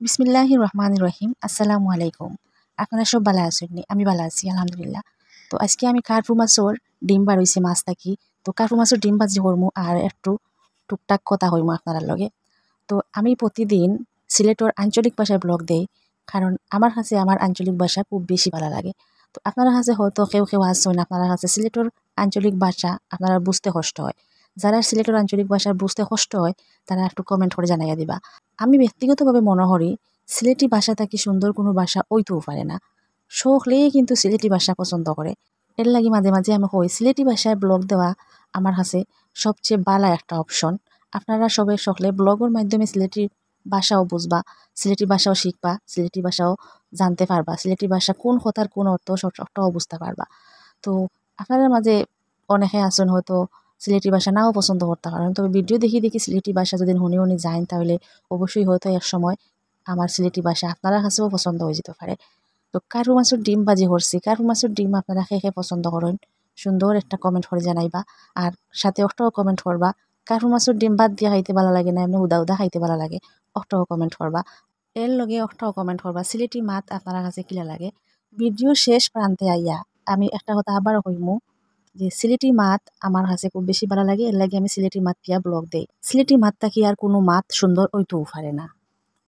বিসমিল্লাহির রহমানির রহিম। আসসালামু আলাইকুম। আপনারা সব ভালো আছেন নি? আমি ভালো আছি আলহামদুলিল্লাহ। তো আজকে আমি কার্পু মাছের ডিম বাড়াইছি মাছ থাকি। তো কার্পু মাছের ডিম ভাজি করমু আর একটু টুকটাক কথা হইমু আপনার লগে। তো আমি প্রতিদিন সিলেটের আঞ্চলিক ভাষায় ব্লগ দেই, কারণ আমার কাছে আমার আঞ্চলিক ভাষা খুব বেশি ভালো লাগে। তো আপনারা কাছে হয়তো কেউ কেউ আসছেন, আপনারা কাছে সিলেটের আঞ্চলিক ভাষা আপনারা বুঝতে কষ্ট হয়। যারা সিলেটের আঞ্চলিক ভাষা বুঝতে কষ্ট হয় তারা একটু কমেন্ট করে জানাইয়া দিবা। আমি ব্যক্তিগতভাবে মনে করি সিলেটি ভাষা থাকি সুন্দর কোনো ভাষা ওইতেও পারে না। সকলেই কিন্তু সিলেটি ভাষা পছন্দ করে। এর লাগি মাঝে মাঝে আমি কই সিলেটি ভাষায় ব্লগ দেওয়া আমার কাছে সবচেয়ে ভালো একটা অপশন। আপনারা সবে সকলে ব্লগের মাধ্যমে সিলেটি ভাষাও বুঝবা, সিলেটি ভাষাও শিখবা, সিলেটি ভাষাও জানতে পারবা, সিলেটি ভাষা কোন কথার কোন অর্থটাও বুঝতে পারবা। তো আপনাদের মাঝে অনেকে আছেন হয়তো সিলেটি ভাষা নাও পছন্দ করতে পারেন, তবে ভিডিও দেখি দেখি সিলেটি ভাষা যদি শুনি যান তাহলে অবশ্যই হয়তো এক সময় আমার সিলেটি ভাষা আপনারা কাছেও পছন্দ হয়ে যেতে পারে। তো কারু মাছের ডিম ভাজি করছি, কারু মাছের ডিম আপনারা খেয়ে পছন্দ করেন সুন্দর একটা কমেন্ট করে জানাইবা। আর সাথে একটাও কমেন্ট করবা কারু মাছের ডিম বাদ দিয়ে খাইতে ভালো লাগে না এমনি উদা উদা খাইতে ভালো লাগে, একটাও কমেন্ট করবা। এর লগে একটাও কমেন্ট করবা সিলেটি মাত আপনারা কাছে কিলা লাগে। ভিডিও শেষ প্রান্তে আইয়া আমি একটা কথা আবারও কইমু যে সিলেটি মাত আমার কাছে খুব বেশি ভালো লাগে, এর লাগে আমি সিলেটি মাত দিয়া ব্লগ দেই। সিলেটি মাতটা কি আর কোনো মাত সুন্দর ওইতেও পারে না।